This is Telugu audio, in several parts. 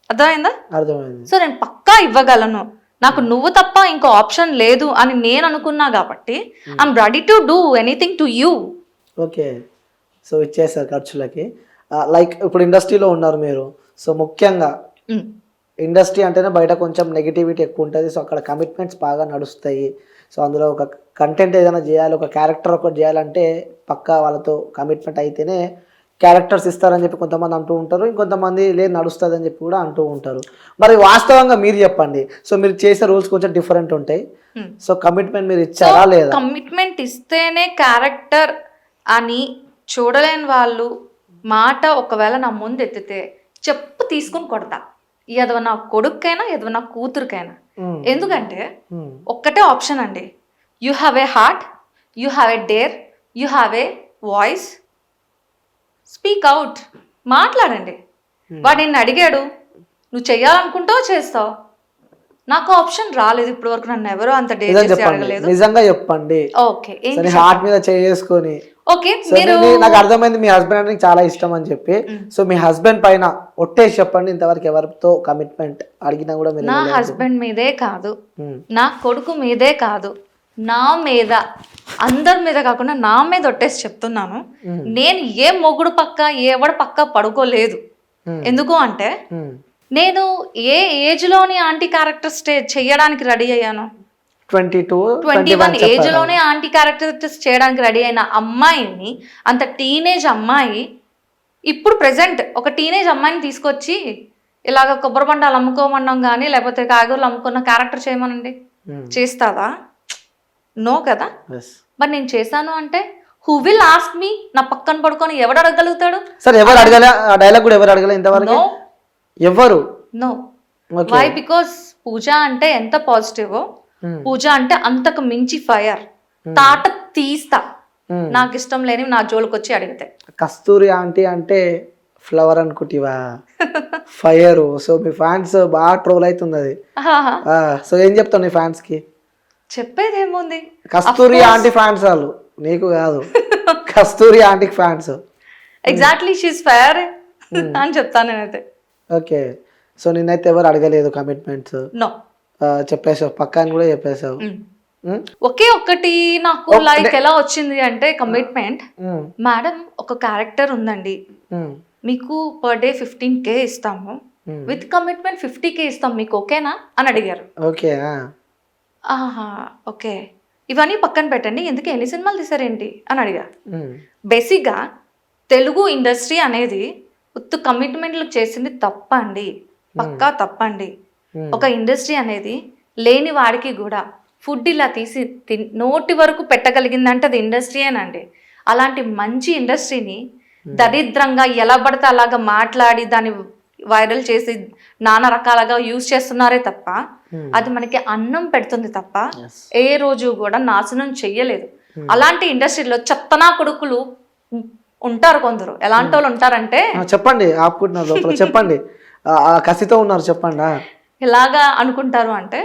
అర్థమైందా? అర్థమైంది. సో నేను పక్కా ఇవ్వగలను, నాకు నువ్వు తప్ప ఇంకో ఆప్షన్ లేదు అని నేను అనుకున్నా కాబట్టి I'm ready to do anything to you. Okay. So ఇచ్చేసారు ఖర్చులకి. లైక్ ఇప్పుడు ఇండస్ట్రీలో ఉన్నారు మీరు. సో ముఖ్యంగా ఇండస్ట్రీ అంటేనే బయట కొంచెం నెగిటివిటీ ఎక్కువ ఉంటుంది. సో అక్కడ కమిట్మెంట్స్ బాగా నడుస్తాయి. సో అందులో ఒక కంటెంట్ ఏదైనా చేయాలి, ఒక క్యారెక్టర్ ఒకటి చేయాలంటే పక్కా వాళ్ళతో కమిట్మెంట్ అయితేనే క్యారెక్టర్స్ ఇస్తారని చెప్పి కొంతమంది అంటూ ఉంటారు, ఇంకొంతమంది లేదు నడుస్తుంది అని చెప్పి కూడా అంటూ ఉంటారు. మరి వాస్తవంగా మీరు చెప్పండి. సో మీరు చేసే రూల్స్ కొంచెం డిఫరెంట్ ఉంటాయి. సో కమిట్మెంట్ మీరు ఇచ్చారా లేదా? కమిట్మెంట్ ఇస్తేనే క్యారెక్టర్ అని చూడలేని వాళ్ళు మాట ఒకవేళ నా ముందు ఎత్తితే చెప్పు తీసుకుని కొడతా, ఎదవ నా కొడుకైనా ఎదవ నా కూతురికైనా. ఎందుకంటే ఒక్కటే ఆప్షన్ అండి, you have a heart, you have a dare, you have a voice, speak out, మాట్లాడండి. వాడు నిన్ను అడిగాడు, నువ్వు చెయ్యాలనుకుంటావు చేస్తావు. నాకు ఆప్షన్ రాలేదు ఇప్పుడు వరకు, నన్ను ఎవరో అంత డేర్ చేసి అడగలేదు. నిజంగా చెప్పండి. ఓకే, హార్ట్ మీద చేసుకొని. ఓకే, మీరు నాకు అర్థమైంది మీ హస్బెండ్ అంటే చాలా ఇష్టం అని చెప్పి. సో మీ హస్బెండ్ పైన ఒట్టేసి చెప్పండి, ఇంతవరకు ఎవరితో కమిట్మెంట్ అడిగినా కూడా మీరు? నా హస్బెండ్ మీదే కాదు, నా కొడుకు మీదే కాదు, నా మీద, అందరి మీద కాకుండా నా మీద ఒట్టేసి చెప్తున్నాను. నేను ఏ మొగుడు పక్క ఎవడు పక్క పడుకోలేదు. ఎందుకు అంటే నేను ఏ ఏజ్ లోని ఆంటీ క్యారెక్టర్ చేయడానికి రెడీ అయ్యాను. 21 ఏజ్ లోనే ఆంటీ క్యారెక్టర్స్ చేయడానికి రెడీ అయిన అమ్మాయిని, అంత టీనేజ్ అమ్మాయి, ఇప్పుడు ప్రెసెంట్ ఒక టీనేజ్ అమ్మాయిని తీసుకొచ్చి ఇలాగ కొబ్బరి బండాలు అమ్ముకోమన్నాం కానీ లేకపోతే కాయగూరలు అమ్ముకున్న క్యారెక్టర్ చేయమనండి, చేస్తావా? నో కదా. మరి నేను చేశాను అంటే హూ విల్ ఆస్క్ మీ? నా పక్కన పడుకొని ఎవడు అడగలుగుతాడు? సరే ఎవరు అడగలే, ఆ డైలాగ్ కూడా ఎవరు అడగలే ఇంతవరకు? ఎవరు? నో. వై? బికాస్ పూజ అంటే ఎంత పాజిటివో, పూజ అంటే అంతకు మించి ఫైర్. తాట తీస్తా నాకు ఇష్టం లేని నా జోలికి వచ్చి అడిగితే. కస్తూరి ఆంటీ అంటే ఫ్లవర్ అనుకుంటివా? ఫైర్. సో మీ ఫ్యాన్స్ బాగా ట్రోల్ అవుతుంది అది. సో ఏం చెప్తావు నీ ఫ్యాన్స్ కి? చెప్పేది ఏముంది, కస్తూరి ఆంటీ ఫ్యాన్స్ వాళ్ళు, నీకు కాదు. కస్తూరి ఆంటీకి ఫ్యాన్స్. ఎగ్జాక్ట్లీ, షీస్ ఫైర్ అని చెప్తాను నేనైతే. ఓకే. సో నిన్నైతే ఎవరు అడగలేదు కమిట్మెంట్స్? నో. చెప్పేసావు, పక్కాని కూడా చెప్పేసావు. ఒకే ఒక్కటి నాకు లైక్ ఎలా వచ్చింది అంటే కమిట్మెంట్, మేడం ఒక క్యారెక్టర్ ఉందండి, మీకు పర్ డే 15K ఇస్తాము, విత్ కమిట్మెంట్ 50K ఇస్తాం, మీకు ఓకేనా అని అడిగారు. ఓకే. ఆహా ఓకే, ఇవన్నీ పక్కన పెట్టండి, ఎందుకు ఎన్ని సినిమాలు తీసారేంటి అని అడిగారు. బేసిక్గా తెలుగు ఇండస్ట్రీ అనేది ఉత్తు కమిట్మెంట్లు చేసింది తప్పండి, పక్కా తప్పండి. ఒక ఇండస్ట్రీ అనేది లేని వాడికి కూడా ఫుడ్ ఇలా తీసి నోటి వరకు పెట్టగలిగిందంటే అది ఇండస్ట్రీయేనండి. అలాంటి మంచి ఇండస్ట్రీని దరిద్రంగా ఎలా పడితే అలాగా మాట్లాడి దాన్ని వైరల్ చేసి నానా రకాలుగా యూజ్ చేస్తున్నారే తప్ప అది మనకి అన్నం పెడుతుంది తప్ప ఏ రోజు కూడా నాశనం చెయ్యలేదు. అలాంటి ఇండస్ట్రీలో చెత్తనా కొడుకులు ఉంటారు కొందరు. ఎలాంటి వాళ్ళు ఉంటారంటే, చెప్పండి, ఆపుకుంటున్నారు లోపల, చెప్పండి, కసితో ఉన్నారు, చెప్పండి. ఎలాగా అనుకుంటారు అంటే,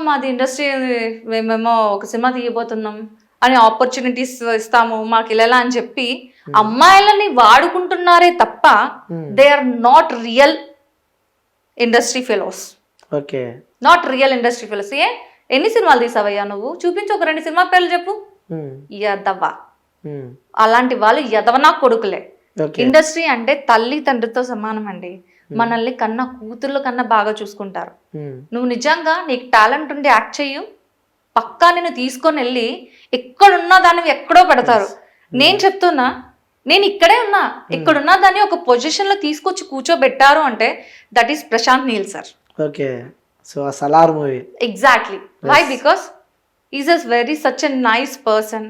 మాది ఇండస్ట్రీ, మేమేమో ఒక సినిమా తీయబోతున్నాం అని ఆపర్చునిటీస్ ఇస్తాము మాకు ఇలా అని చెప్పి అమ్మాయిలని వాడుకుంటున్నారే తప్ప they are not real industry fellows. Okay, not real industry fellows. ఎన్ని సినిమాలు తీసావయ్యా నువ్వు? చూపించు, ఒక 2 సినిమా పేర్లు చెప్పు. యదవ. అలాంటి వాళ్ళు యదవనా కొడుకులే. ఇండస్ట్రీ అంటే తల్లి తండ్రితో సమానం అండి. మనల్ని కన్నా కూతుర్ల కన్నా బాగా చూసుకుంటారు. నువ్వు నిజంగా నీకు టాలెంట్ ఉండి యాక్ట్ చెయ్యు, పక్కా నేను తీసుకొని వెళ్ళి ఎక్కడున్నా దాన్ని ఎక్కడో పెడతారు. నేను చెప్తున్నా, నేను ఇక్కడే ఉన్నా, ఇక్కడున్నా దాన్ని ఒక పొజిషన్ లో తీసుకొచ్చి కూర్చోబెట్టారు అంటే that is Prashanth Neel sir. Okay. So ఆ Salaar movie. Exactly. Why? Because is a very such a nice person.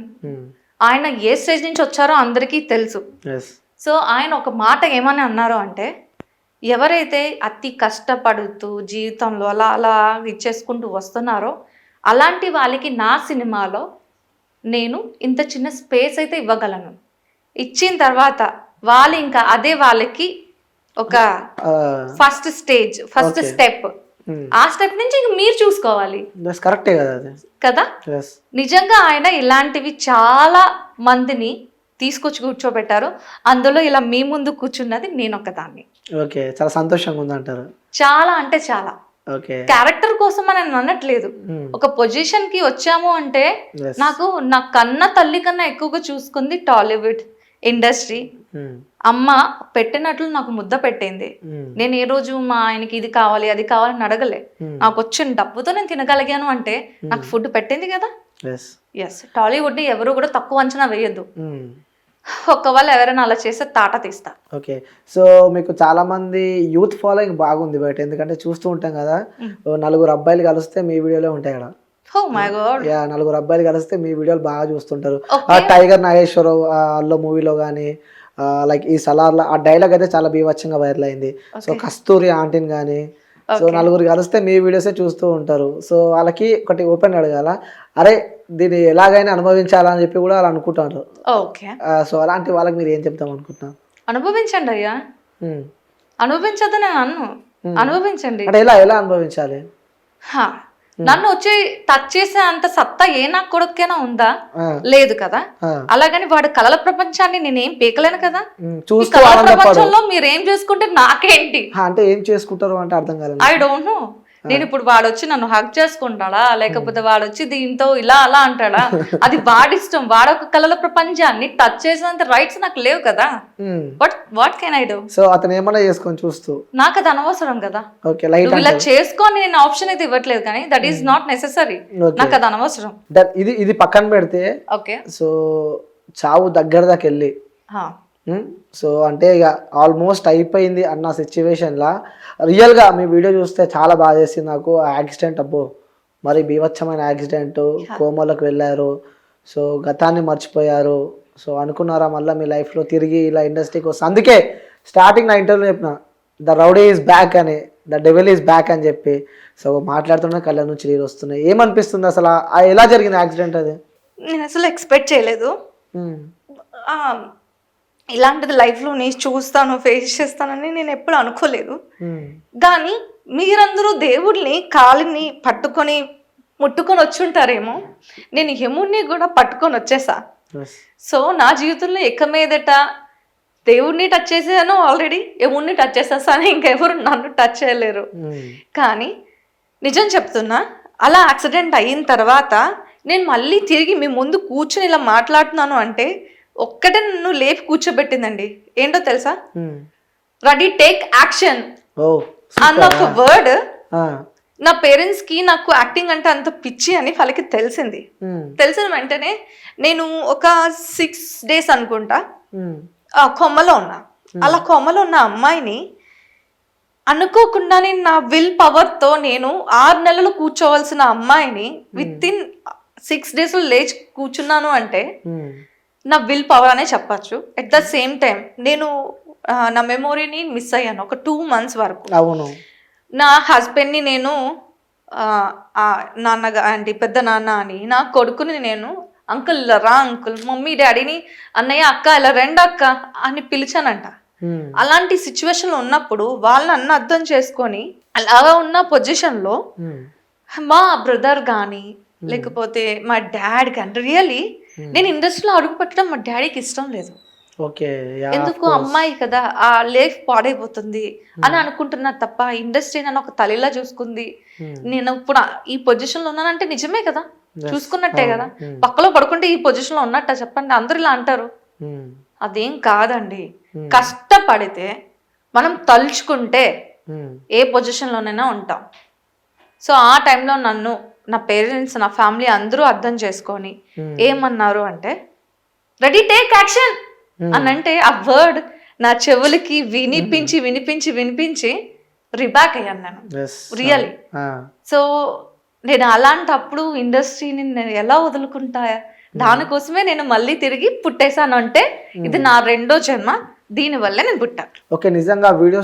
ఆయన ఏ స్టేజ్ నుంచి వచ్చారో అందరికీ తెలుసు. సో ఆయన ఒక మాట ఏమని అన్నారు అంటే, ఎవరైతే అతి కష్టపడుతూ జీవితంలో అలా అలా ఇచ్చేసుకుంటూ వస్తున్నారో అలాంటి వాళ్ళకి నా సినిమాలో నేను ఇంత చిన్న స్పేస్ అయితే ఇవ్వగలను. ఇచ్చిన తర్వాత వాళ్ళు ఇంకా అదే వాళ్ళకి ఒక ఫస్ట్ స్టేజ్, ఫస్ట్ స్టెప్. ఆ స్టెప్ నుంచి ఇంక మీరు చూసుకోవాలి. కరెక్టే కదా. నిజంగా ఆయన ఇలాంటివి చాలా మందిని తీసుకొచ్చి కూర్చోబెట్టారు. అందులో ఇలా మీ ముందు కూర్చున్నది నేను ఒకదాన్ని. ఓకే, చాలా సంతోషంగా ఉందంటారు. చాలా అంటే చాలా. ఓకే. క్యారెక్టర్ కోసం అని నేను అనట్లేదు. ఒక పొజిషన్ కి వచ్చాము అంటే Yes. నాకు నా కన్న తల్లి కన్నా ఎక్కువగా చూసుకుంది టాలీవుడ్ ఇండస్ట్రీ. అమ్మ పెట్టినట్లు నాకు ముద్ద పెట్టింది. నేను ఏ రోజు మా ఆయనకి ఇది కావాలి అది కావాలని అడగలే. నాకు వచ్చిన డబ్బుతో నేను తినగలిగాను అంటే నాకు ఫుడ్ పెట్టింది కదా. ఎస్, టాలీవుడ్ ని ఎవరు కూడా తక్కువ అంచనా వేయద్దు. ఒకవేళ ఎవరైనా అలా చేస్తే తాట తీస్తా. ఓకే, సో మీకు చాలా మంది యూత్ ఫాలోయింగ్ బాగుంది బయట, ఎందుకంటే చూస్తూ ఉంటాం కదా, నలుగురు అబ్బాయిలు కలిస్తే మీ వీడియోలే ఉంటాయి కదా. Oh my God. యా, నలుగురు అబ్బాయిలు కలిస్తే మీ వీడియోలు బాగా చూస్తుంటారు. Okay. టైగర్ నాగేశ్వరరావు అల్లో మూవీలో కానీ లైక్ ఈ సలార్లో ఆ డైలాగ్ అయితే చాలా బీభత్సంగా వైరల్ అయింది. సో కస్తూరి ఆంటీని కానీ, సో నలుగురు కలిస్తే మీ వీడియోసే చూస్తూ ఉంటారు. సో వాళ్ళకి ఒకటి ఓపెన్ అడగాల, అరే దీన్ని ఎలాగైనా అనుభవించాలని చెప్పి కూడా వాళ్ళు అనుకుంటారు. ఓకే, సో అలాంటి వాళ్ళకి మీరు ఏం చెప్తాం అనుకుంటున్నారు? అనుభవించండి అయ్యా. అనుభవించద్దు నేను అన్ను, అనుభవించండి. అంటే ఎలా అనుభవించాలి? హా, నన్ను వచ్చి టచ్ చేసే అంత సత్తా ఏ నా కొడుకైనా ఉందా? లేదు కదా. అలాగని వాడు కళల ప్రపంచాన్ని నేనేం పీకలేను కదా. చూస్తూ కళల ప్రపంచంలో మీరు ఏం చేసుకుంటే నాకేంటి? అంటే ఏం చేసుకుంటారు అంటే అర్థం కాలేదు. I don't know. నేను ఇప్పుడు వాడు వచ్చి నన్ను హక్ చేసుకుంటాడా, లేకపోతే వాడు వచ్చి దీంతో ఇలా అలా అంటాడా, అది వాడిష్టం. వాడొక కళల ప్రపంచాన్ని టచ్ చేసేంత రైట్స్ నాకు లేవు కదా. But what can I do? So అతను ఏమన్నా చేసుకొని చూస్తూ, నాకు అది అనవసరం కదా. ఓకే, లైట్ నువ్వు ఇలా చేసుకొని నేను ఆప్షన్ అయితే ఇవ్వట్లేదు, కానీ దట్ ఈస్ నాట్ నెసెసరీ. నాకు అది అనవసరం. ఇది పక్కన పెడితే, ఓకే, సో చావు దగ్గర దాకా వెళ్ళి, సో అంటే ఇక ఆల్మోస్ట్ అయిపోయింది అన్న సిచ్యువేషన్లా రియల్గా మీ వీడియో చూస్తే చాలా బాగా చేసింది నాకు. ఆ యాక్సిడెంట్, అబ్బో మరి బీభత్సమైన యాక్సిడెంట్, కోమలోకి వెళ్ళారు, సో గతాన్ని మర్చిపోయారు. సో అనుకున్నారా మళ్ళీ మీ లైఫ్లో తిరిగి ఇలా ఇండస్ట్రీకి వస్తుంది? అందుకే స్టార్టింగ్ నా ఇంటర్వ్యూ చెప్పిన, ద రౌడీ ఈజ్ బ్యాక్ అని, ద డెవిల్ ఈజ్ బ్యాక్ అని చెప్పి. సో మాట్లాడుతున్న కళ్ళ నుంచి నీళ్ళు వస్తున్నాయి. ఏమనిపిస్తుంది అసలు, ఎలా జరిగింది యాక్సిడెంట్? అది నేను అసలు ఎక్స్పెక్ట్ చేయలేదు. ఇలాంటిది లైఫ్లో నేను చూస్తాను, ఫేస్ చేస్తానని నేను ఎప్పుడు అనుకోలేదు. కానీ మీరందరూ దేవుడిని కాలిని పట్టుకొని ముట్టుకొని వచ్చుంటారేమో, నేను యముడిని కూడా పట్టుకొని వచ్చేసా. సో నా జీవితంలో ఎక్క మీదట దేవుడిని టచ్ చేసాను ఆల్రెడీ, యముడిని టచ్ చేసేసాను, ఇంకెవరు నన్ను టచ్ చేయలేరు. కానీ నిజం చెప్తున్నా, అలా యాక్సిడెంట్ అయిన తర్వాత నేను మళ్ళీ తిరిగి మీ ముందు కూర్చుని ఇలా మాట్లాడుతున్నాను అంటే ఒక్కటే నన్ను లేపి కూర్చోబెట్టిందండి. ఏంటో తెలుసా? రెడీ, టేక్ యాక్షన్ అన్న ఒక వర్డ్. నా పేరెంట్స్ కి నాకు యాక్టింగ్ అంటే అంత పిచ్చి అని వాళ్ళకి తెలిసింది. తెలిసిన వెంటనే నేను ఒక 6 days అనుకుంటా కొమ్మలో ఉన్నా. అలా కొమ్మలో ఉన్న అమ్మాయిని అనుకోకుండా నేను నా విల్ పవర్తో నేను 6 నెలలు కూర్చోవలసిన అమ్మాయిని విత్ ఇన్ 6 days లేచి కూర్చున్నాను అంటే నా విల్ పవర్ అనే చెప్పచ్చు. అట్ ద సేమ్ టైం నేను నా మెమొరీని మిస్ అయ్యాను ఒక 2 months వరకు. అవును, నా హస్బెండ్ని నేను నాన్నగా అంటే పెద్ద నాన్న అని, నా కొడుకుని నేను అంకుల్ రా అంకుల్, మమ్మీ డాడీని అన్నయ్య అక్క ఇలా రెండు అక్క అని పిలిచానంట. అలాంటి సిచ్యువేషన్లో ఉన్నప్పుడు వాళ్ళని అన్న అర్థం చేసుకొని అలాగా ఉన్న పొజిషన్లో మా బ్రదర్ కానీ లేకపోతే మా డాడ్ కానీ రియల్లీ నేను ఇండస్ట్రీలో అడుగు పెట్టడం మా డాడీకి ఇష్టం లేదు. ఎందుకు అమ్మాయి కదా ఆ లైఫ్ పాడైపోతుంది అని అనుకుంటున్నారు తప్ప, ఇండస్ట్రీ నన్ను ఒక తల్లిలా చూసుకుంది. నేను ఇప్పుడు ఈ పొజిషన్ లో ఉన్నానంటే నిజమే కదా, చూసుకున్నట్టే కదా. పక్కలో పడుకుంటే ఈ పొజిషన్ లో ఉన్నట్ట చెప్పండి, అందరు ఇలా అంటారు. అదేం కాదండి, కష్టపడితే మనం తలుచుకుంటే ఏ పొజిషన్ లోనైనా ఉంటాం. సో ఆ టైంలో నన్ను నా పేరెంట్స్ నా ఫ్యామిలీ అందరూ అర్థం చేసుకొని ఏమన్నారు అంటే రెడీ టేక్ యాక్షన్ అని అంటే ఆ వర్డ్ నా చెవులకి వినిపించి వినిపించి వినిపించి రిబ్యాక్ అయ్యాను నేను రియల్లీ. సో నేను అలాంటప్పుడు ఇండస్ట్రీని నేను ఎలా వదులుకుంటా, దానికోసమే నేను మళ్ళీ తిరిగి పుట్టేశాను. అంటే ఇది నా 2వ జన్మ, దీనివల్లే నేను పుట్టాను. ఓకే, నిజంగా వీడియో